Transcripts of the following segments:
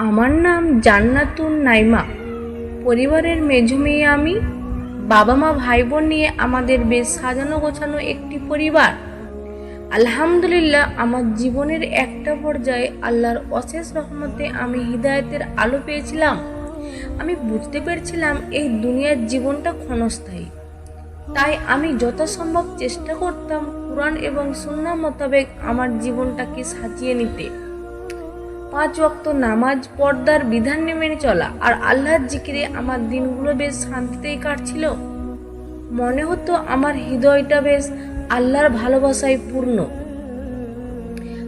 আমার নাম জান্নাতুন নাইমা। পরিবারের মেঝো মেয়ে আমি। বাবা মা ভাই বোন নিয়ে আমাদের বেশ সাজানো গোছানো একটি পরিবার। আলহামদুলিল্লাহ, আমার জীবনের একটা পর্যায়ে আল্লাহর অশেষ রহমতে আমি হিদায়াতের আলো পেয়েছিলাম। আমি বুঝতে পেরেছিলাম এই দুনিয়ার জীবনটা ক্ষণস্থায়ী। তাই আমি যথাসম্ভব চেষ্টা করতাম কুরআন এবং সুন্নাহ মোতাবেক আমার জীবনটাকে সাজিয়ে নিতে। 5 ওয়াক্ত নামাজ, পর্দার বিধান মেনে চলা আর আল্লাহর জিকিরে আমার দিনগুলো বেশ শান্তিতেই কাটছিল। মনে হতো আমার হৃদয়টা বেশ আল্লাহর ভালোবাসায় পূর্ণ।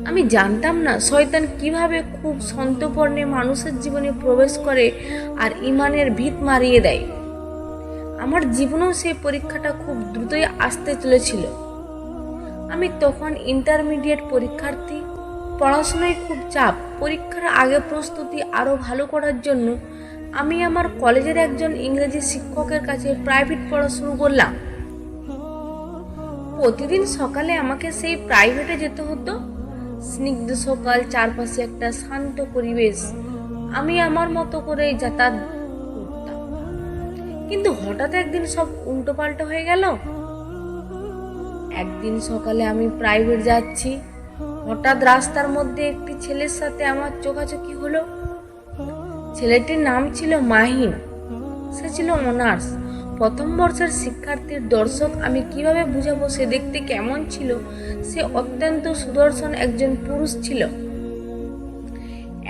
আমি জানতাম না শয়তান কিভাবে খুব সন্তর্পণে মানুষের জীবনে প্রবেশ করে আর ইমানের ভিত মারিয়ে দেয়। আমার জীবনেও সেই পরীক্ষাটা খুব দ্রুতই আসতে চলেছিল। আমি তখন ইন্টারমিডিয়েট পরীক্ষার্থী। পড়াশোনায় খুব চাপ। পরীক্ষার আগে প্রস্তুতি আরও ভালো করার জন্য আমি আমার কলেজের একজন ইংরেজি শিক্ষকের কাছে প্রাইভেট পড়া শুরু করলাম। প্রতিদিন সকালে আমাকে সেই প্রাইভেটে যেতে হতো। স্নিগ্ধ সকাল, চারপাশে একটা শান্ত পরিবেশ। আমি আমার মতো করে যাতায়াত করতাম। কিন্তু হঠাৎ একদিন সব উল্টোপাল্টা হয়ে গেল। একদিন সকালে আমি প্রাইভেট যাচ্ছি, হঠাৎ রাস্তার মধ্যে একটি ছেলের সাথে আমার চোখাচোখি হলো। ছেলেটির নাম ছিল মাহিন। সে ছিল অনার্স প্রথম বর্ষের শিক্ষার্থীর। দর্শক, আমি কিভাবে বুঝাবো সে দেখতে কেমন ছিল? সে অত্যন্ত সুদর্শন একজন পুরুষ ছিল।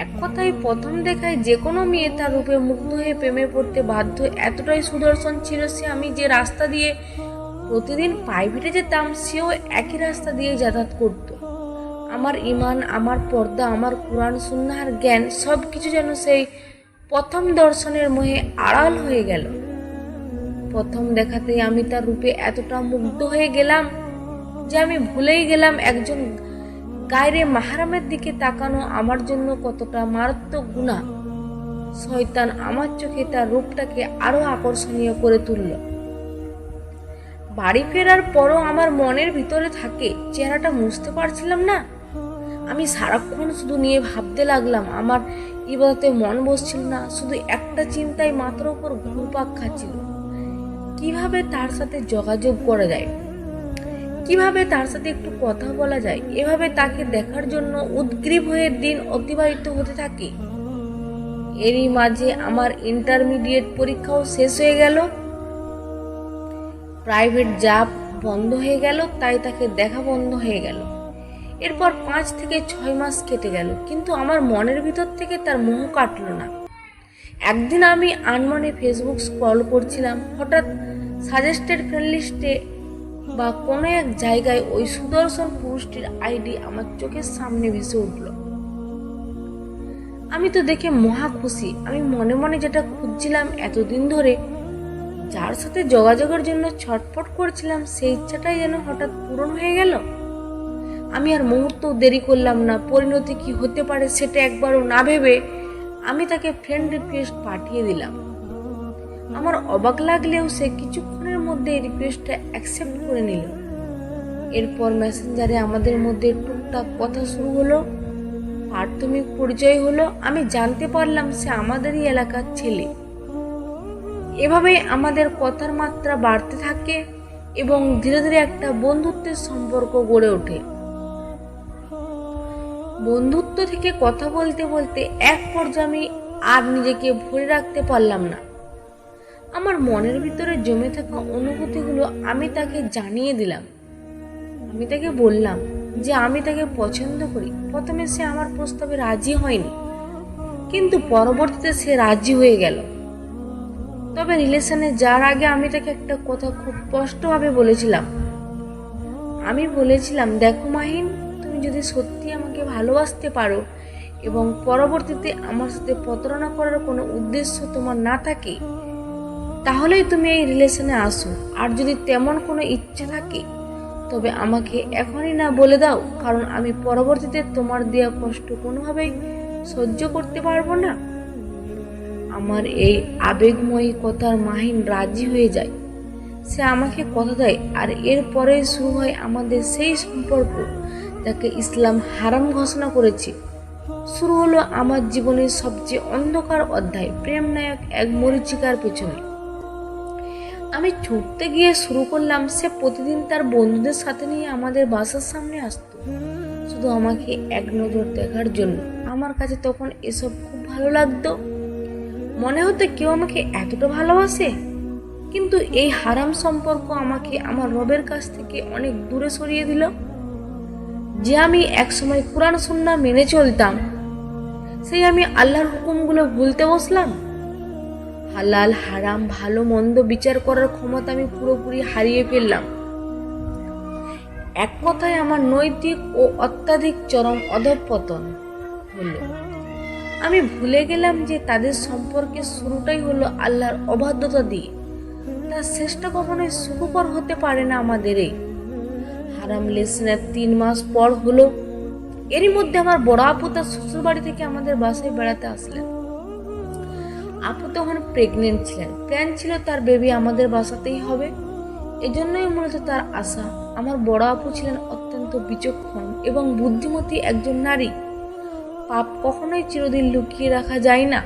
এক কথায় প্রথম দেখায় যে কোনো মেয়ে তার রূপে মুগ্ধ হয়ে প্রেমে পড়তে বাধ্য, এতটাই সুদর্শন ছিল সে। আমি যে রাস্তা দিয়ে প্রতিদিন প্রাইভেটে যেতাম, সেও একই রাস্তা দিয়ে যাতায়াত করত। আমার ইমান, আমার পর্দা, আমার কুরআন সুন্নাহর জ্ঞান সব কিছু যেন সেই প্রথম দর্শনের মোহে আড়াল হয়ে গেল। প্রথম দেখাতেই আমি তার রূপে এতটা মুগ্ধ হয়ে গেলাম যে আমি ভুলেই গেলাম একজন গায়রে মাহরামের দিকে তাকানো আমার জন্য কতটা মারাত্মক গুনাহ। শয়তান আমার চোখে তার রূপটাকে আরো আকর্ষণীয় করে তুলল। বাড়ি ফেরার পরও আমার মনের ভিতরে থাকে, চেহারাটা মুছতে পারছিলাম না। আমি সারাক্ষণ শুধু নিয়ে ভাবতে লাগলাম। আমার ইবাদতে মন বসছিল না। শুধু একটা চিন্তায় মাথার উপর ঘুরপাক খাচ্ছিল, কিভাবে তার সাথে যোগাযোগ করা যায়, কিভাবে তার সাথে একটু কথা বলা যায়। এভাবে তাকে দেখার জন্য উদ্গ্রীব হয়ে দিন অতিবাহিত হতে থাকে। এরই মাঝে আমার ইন্টারমিডিয়েট পরীক্ষাও শেষ হয়ে গেল। প্রাইভেট জব বন্ধ হয়ে গেল, তাই তাকে দেখা বন্ধ হয়ে গেল। এরপর 5 থেকে 6 মাস কেটে গেল, কিন্তু আমার মনের ভিতর থেকে তার মোহ কাটল না। একদিন আমি আনমনে ফেসবুক স্ক্রল করছিলাম, হঠাৎ সাজেস্টেড ফ্রেন্ড লিস্টে বা কোনো এক জায়গায় ওই সুদর্শন পুরুষটির আইডি আমার চোখের সামনে ভেসে উঠল। আমি তো দেখে মহা খুশি। আমি মনে মনে যেটা খুঁজছিলাম এতদিন ধরে, যার সাথে যোগাযোগের জন্য ছটফট করছিলাম, সেই ইচ্ছাটাই যেন হঠাৎ পূরণ হয়ে গেল। আমি আর মুহূর্ত দেরি করলাম না। পরিণতি কি হতে পারে সেটা একবারও না ভেবে আমি তাকে ফ্রেন্ড রিকোয়েস্ট পাঠিয়ে দিলাম। আমার অবাক লাগলেও সে কিছুক্ষণের মধ্যে রিকোয়েস্টটা অ্যাকসেপ্ট করে নিল। এরপর মেসেঞ্জারে আমাদের মধ্যে টুকটাক কথা শুরু হলো, প্রাথমিক পরিচয় হলো। আমি জানতে পারলাম সে আমাদেরই এলাকার ছেলে। এভাবে আমাদের কথার মাত্রা বাড়তে থাকে এবং ধীরে ধীরে একটা বন্ধুত্বের সম্পর্ক গড়ে ওঠে। বন্ধুত্ব থেকে কথা বলতে বলতে এক পর্যায়ে আমি আর নিজেকে ভরে রাখতে পারলাম না। আমার মনের ভিতরে জমে থাকা অনুভূতিগুলো আমি তাকে জানিয়ে দিলাম। আমি তাকে বললাম যে আমি তাকে পছন্দ করি। প্রথমে সে আমার প্রস্তাবে রাজি হয়নি, কিন্তু পরবর্তীতে সে রাজি হয়ে গেল। তবে রিলেশনে যাওয়ার আগে আমি তাকে একটা কথা খুব স্পষ্টভাবে বলেছিলাম। আমি বলেছিলাম, দেখো মাহিন, তুমি যদি সত্যি আমাকে ভালোবাসতে পারো এবং পরবর্তীতে আমার সাথে প্রতারণা করার কোনো উদ্দেশ্য তোমার না থাকে, তাহলেই তুমি এই রিলেশনে আসো। আর যদি তেমন কোনো ইচ্ছে থাকে তবে আমাকে এখনই না বলে দাও, কারণ আমি পরবর্তীতে তোমার দেওয়া কষ্ট কোনোভাবেই সহ্য করতে পারবো না। আমার এই আবেগময়ী কথার মাহিন রাজি হয়ে যায়। সে আমাকে কথা দেয়, আর এরপরে শুরু হয় আমাদের সেই সম্পর্ক যাকে ইসলাম হারাম ঘোষণা করেছে। শুরু হলো আমার জীবনের সবচেয়ে অন্ধকার অধ্যায়, প্রেম নায়ক এক মরীচিকার পেছনে। আমি ছুটতে গিয়ে শুরু করলাম। সে প্রতিদিন তার বন্ধুদের সাথে নিয়ে আমাদের বাসার সামনে আসতো, শুধু আমাকে এক নজর দেখার জন্য। আমার কাছে তখন এসব খুব ভালো লাগতো, মনে হতো কেউ আমাকে এতটা ভালোবাসে। কিন্তু এই হারাম সম্পর্ক আমাকে আমার রবের কাছ থেকে অনেক দূরে সরিয়ে দিল। যে আমি একসময় কোরআন সুন্নাহ মেনে চলতাম, সেই আমি আল্লাহর হুকুমগুলো ভুলতে বসলাম। হালাল হারাম ভালো মন্দ বিচার করার ক্ষমতা আমি পুরোপুরি হারিয়ে ফেললাম। এক কথায় আমার নৈতিক ও অত্যাধিক চরম অধঃপতন হলো। আমি ভুলে গেলাম যে তাদের সম্পর্কের শুরুটাই হলো আল্লাহর অবাধ্যতা দিয়ে। তার শেষটা কখনোই সুখকর হতে পারে না আমাদের। এই হারাম লেসনের 3 মাস পর হলো, এরই মধ্যে আমার বড় আপু তার শ্বশুর বাড়ি থেকে আমাদের বাসায় বেড়াতে আসলেন। আপু তখন প্রেগনেন্ট ছিলেন। প্ল্যান ছিল তার বেবি আমাদের বাসাতেই হবে, এজন্যই মূলত তার আশা। আমার বড় আপু ছিলেন অত্যন্ত বিচক্ষণ এবং বুদ্ধিমতী একজন নারী। পাপ কখনোই চিরদিন লুকিয়ে রাখা যায় না।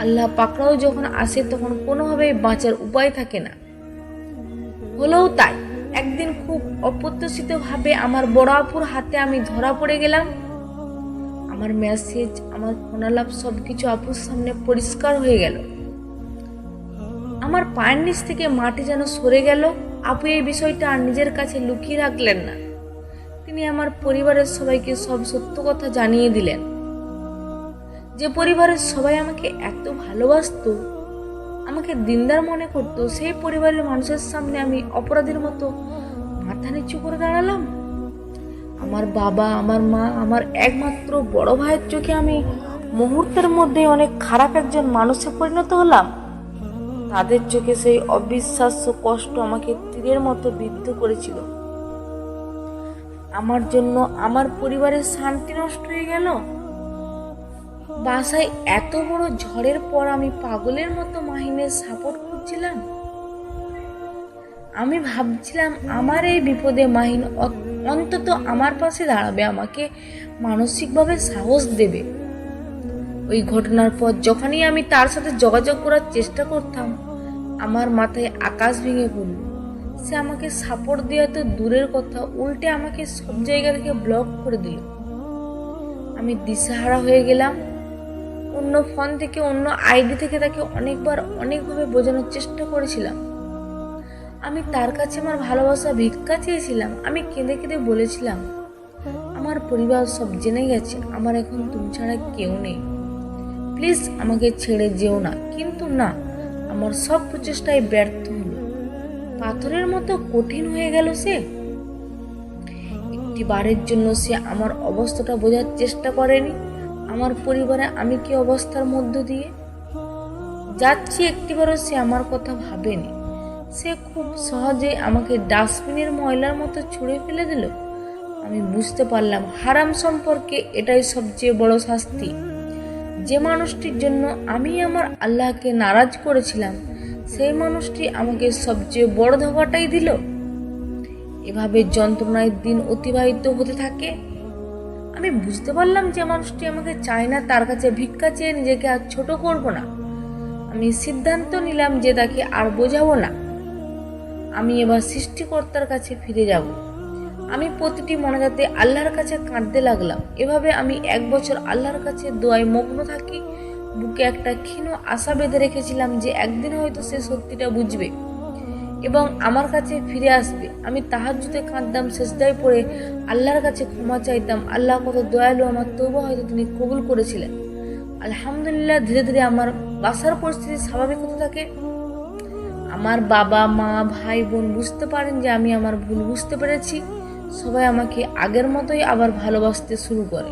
আল্লাহ পাকড়াও যখন আসে তখন কোনোভাবেই বাঁচার উপায় থাকে না। হলেও তাই একদিন খুব অপ্রত্যাশিতভাবে আমার বড় আপুর হাতে আমি ধরা পড়ে গেলাম। আমার মেসেজ, আমার ফোনালাপ সবকিছু আপুর সামনে পরিষ্কার হয়ে গেল। আমার পায়ের নিচ থেকে মাটি যেন সরে গেল। আপু এই বিষয়টা আর নিজের কাছে লুকিয়ে রাখলেন না। তিনি আমার পরিবারের সবাইকে সব সত্য কথা জানিয়ে দিলেন। যে পরিবারের সবাই আমাকে এত ভালোবাসতো, আমাকে দিনদার মনে করতো, সেই পরিবারের মানুষের সামনে আমি অপরাধীর মতো মাথা নিচু করে দাঁড়ালাম। আমার বাবা, আমার মা, আমার একমাত্র বড় ভাইয়ের চোখে আমি মুহূর্তের মধ্যে অনেক খারাপ একজন মানুষে পরিণত হলাম। তাদের চোখে সেই অবিশ্বাস্য কষ্ট আমাকে তীরের মতো বিদ্ধ করেছিল। আমার জন্য আমার পরিবারের শান্তি নষ্ট হয়ে গেল। বাসায় এত বড় ঝড়ের পর আমি পাগলের মতো মাহিনের সাপোর্ট খুঁজছিলাম। আমি ভাবছিলাম আমার এই বিপদে মাহিন অন্তত আমার পাশে দাঁড়াবে, আমাকে মানসিকভাবে সাহস দেবে। ওই ঘটনার পর যখনই আমি তার সাথে যোগাযোগ করার চেষ্টা করতাম, আমার মাথায় আকাশ ভেঙে পড়ল। সে আমাকে সাপোর্ট দেওয়া তো দূরের কথা, উল্টে আমাকে সব জায়গা থেকে ব্লক করে দিল। আমি দিশাহারা হয়ে গেলাম। অন্য ফোন থেকে, অন্য আইডি থেকে তাকে অনেকভাবে বোঝানোর চেষ্টা করেছিলাম। আমি তার কাছে আমার ভালোবাসা ভিক্ষা চেয়েছিলাম। আমি কেঁদে কেঁদে বলেছিলাম, আমার পরিবার সব জেনে গেছে, আমার এখন তুমি ছাড়া কেউ নেই, প্লিজ আমাকে ছেড়ে যেও না। কিন্তু না, আমার সব প্রচেষ্টায় ব্যর্থ হলো। পাথরের মতো কঠিন হয়ে গেল সে। একটি বারের জন্য সে আমার অবস্থাটা বোঝার চেষ্টা করেনি। আমার পরিবারে আমি কি অবস্থার মধ্য দিয়ে যাচ্ছি, একটিবারও সে আমার কথা ভাবেনি। সে খুব সহজে আমাকে ডাস্টবিনের ময়লার মতো ছুঁড়ে ফেলে দিল। আমি বুঝতে পারলাম হারাম সম্পর্কে এটাই সবচেয়ে বড় শাস্তি। যে মানুষটির জন্য আমি আমার আল্লাহকে নারাজ করেছিলাম, সেই মানুষটি আমাকে সবচেয়ে বড় ধোঁকাটাই দিল। এভাবে যন্ত্রণায় দিন অতিবাহিত হতে থাকে। আমি বুঝতে পারলাম যে মানুষটি আমাকে চায় না, তার কাছে ভিক্ষা চেয়ে নিজেকে আর ছোট করব না। আমি সিদ্ধান্ত নিলাম যে তাকে আর বোঝাবো না। আমি এবার সৃষ্টিকর্তার কাছে ফিরে যাব। আমি প্রতিটি মোনাজাতে আল্লাহর কাছে কাঁদতে লাগলাম। এভাবে আমি 1 বছর আল্লাহর কাছে দোয়ায় মগ্ন থাকি। বুকে একটা ক্ষীণ আশা বেঁধে রেখেছিলাম যে একদিন হয়তো সে সত্যিটা বুঝবে এবং আমার কাছে ফিরে আসবে। আমি তাহাজ্জুদে কাঁদতাম, সেজদায় পড়ে আল্লাহর কাছে ক্ষমা চাইতাম। আল্লাহ কত দয়ালু, আমার তওবা হয়তো তিনি কবুল করেছিলেন। আলহামদুলিল্লাহ, ধীরে ধীরে আমার বাসার পরিস্থিতি স্বাভাবিক হতে থাকে। আমার বাবা মা ভাই বোন বুঝতে পারেন যে আমি আমার ভুল বুঝতে পেরেছি। সবাই আমাকে আগের মতোই আবার ভালোবাসতে শুরু করে।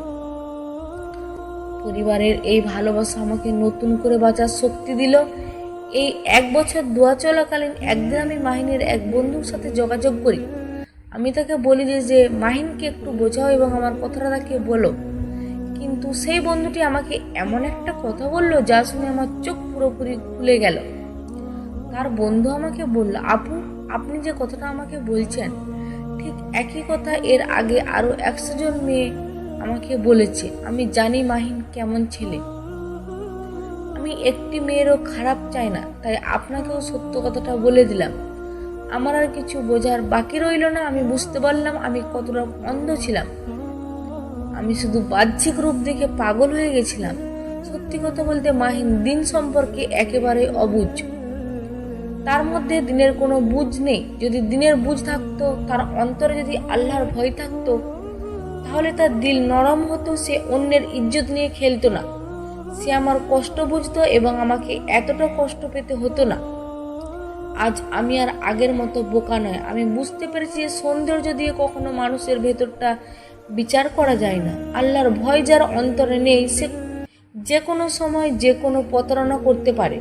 পরিবারের এই ভালোবাসা আমাকে নতুন করে বাঁচার শক্তি দিল। এই 1 বছর দোয়া চলাকালীন একদিন আমি মাহিনের এক বন্ধুর সাথে যোগাযোগ করি। আমি তাকে বলি যে মাহিনকে একটু বোঝাও এবং আমার কথাটা তাকে বলো। কিন্তু সেই বন্ধুটি আমাকে এমন একটা কথা বলল যা শুনে আমার চোখ পুরোপুরি খুলে গেল। তার বন্ধু আমাকে বলল, আপু, আপনি যে কথাটা আমাকে বলছেন, ঠিক একই কথা এর আগে আরো 100 জন মেয়ে আমাকে বলেছে, আমি জানি মাহিন কেমন ছেলে। আমি একটি মেয়েরও খারাপ চাই না, তাই আপনাকেও সত্য কথাটা বলে দিলাম। আমার আর কিছু বোঝার বাকি রইল না। আমি বুঝতে পারলাম আমি কতটা অন্ধ ছিলাম। আমি শুধু বাহ্যিক রূপ দেখে পাগল হয়ে গেছিলাম। সত্যি কথা বলতে মাহিন দিন সম্পর্কে একেবারে অবুঝ। তার মধ্যে দিনের কোনো বুঝ নেই। যদি দিনের বুঝ থাকতো, তার অন্তরে যদি আল্লাহর ভয় থাকতো, তাহলে তার দিল নরম হতো। সে অন্যের ইজ্জত নিয়ে খেলতো না। সে আমার কষ্ট বুঝতো এবং আমাকে এতটা কষ্ট পেতে হতো না। আজ আমি আর আগের মতো বোকা নয়। আমি বুঝতে পেরেছি সৌন্দর্য দিয়ে কখনো মানুষের ভেতরটা বিচার করা যায় না। আল্লাহর ভয় যার অন্তরে নেই, সে যে কোনো সময় যে কোনো প্রতারণা করতে পারে।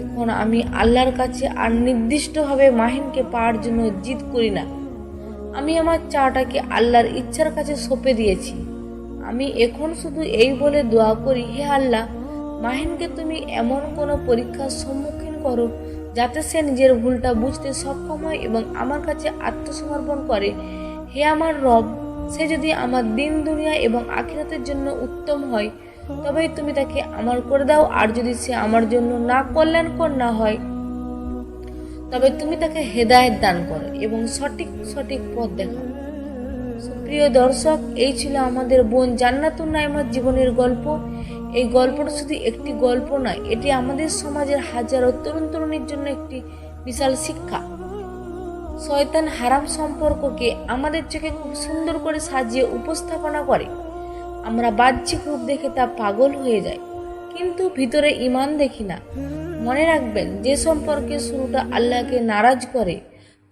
এখন আমি আল্লাহর কাছে আর নির্দিষ্টভাবে মাহিনকে পাওয়ার জন্য জিদ করি না। আমি আমার চাটাকে আল্লাহর ইচ্ছার কাছে সঁপে দিয়েছি। আমি এখন শুধু এই বলে দোয়া করি, হে আল্লাহ, মাহিনকে তুমি এমন কোনো পরীক্ষার সম্মুখীন করো যাতে সে নিজের ভুলটা বুঝতে সক্ষম হয় এবং আমার কাছে আত্মসমর্পণ করে। হে আমার রব, সে যদি আমার দিন দুনিয়া এবং আখিরাতের জন্য উত্তম হয়, তবেই তুমি তাকে আমার করে দাও। আর যদি সে আমার জন্য না কল্যাণকর না হয়, তবে তুমি তাকে হেদায়েত দান করো এবং সঠিক সঠিক পথ দেখাও। প্রিয় দর্শক, এই ছিল আমাদের বোন জান্নাতুন নাইমার জীবনের গল্প। এই গল্পটা শুধু একটি গল্প নয়, এটি আমাদের সমাজের হাজারো তরুণ তরুণীর জন্য একটি বিশাল শিক্ষা। শয়তান হারাম সম্পর্ককে আমাদের চোখে খুব সুন্দর করে সাজিয়ে উপস্থাপনা করে। আমরা বাহ্যিক রূপ দেখে তা পাগল হয়ে যাই, কিন্তু ভিতরে ঈমান দেখি না। মনে রাখবেন, যে সম্পর্কে শুরুটা আল্লাহকে নারাজ করে,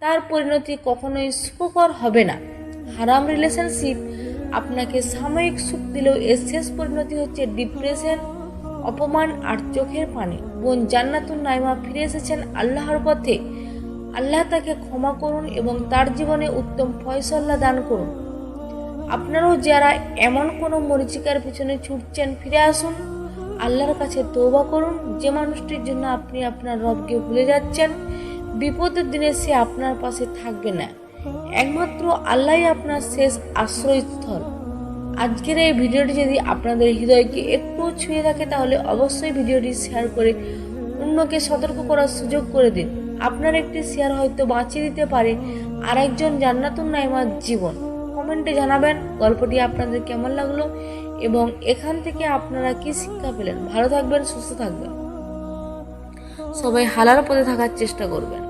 তার পরিণতি কখনোই সুখকর হবে না। হারাম রিলেশনশিপ আপনাকে সাময়িক সুখ দিলেও এর শেষ পরিণতি হচ্ছে ডিপ্রেশন, অপমান আর চোখের পানি। বোন জান্নাতুন নাইমা ফিরে এসেছেন আল্লাহর পথে। আল্লাহ তাকে ক্ষমা করুন এবং তার জীবনে উত্তম ফয়সালা দান করুন। আপনারাও যারা এমন কোনো মরিচিকার পিছনে ছুটছেন, ফিরে আসুন, আল্লাহর কাছে তওবা করুন। যে মানুষটির জন্য আপনি আপনার রবকে ভুলে যাচ্ছেন, বিপদের দিনে সে আপনার পাশে থাকবে না। একমাত্র আল্লাহই আপনার শেষ আশ্রয়স্থল। আজকের এই ভিডিওটি যদি আপনাদের হৃদয়কে একটু ছুঁয়ে থাকে, তাহলে অবশ্যই ভিডিওটি শেয়ার করে অন্যকে সতর্ক করার সুযোগ করে দিন। আপনার একটি শেয়ার হয়তো বাঁচিয়ে দিতে পারে আরেকজন জান্নাতুন নাইমার জীবন। কমেন্টে জানাবেন গল্পটি আপনাদের কেমন লাগলো এবং এখান থেকে আপনারা কি শিক্ষা পেলেন। ভালো থাকবেন, সুস্থ থাকবেন, সবাই হালাল পথে থাকার চেষ্টা করবেন।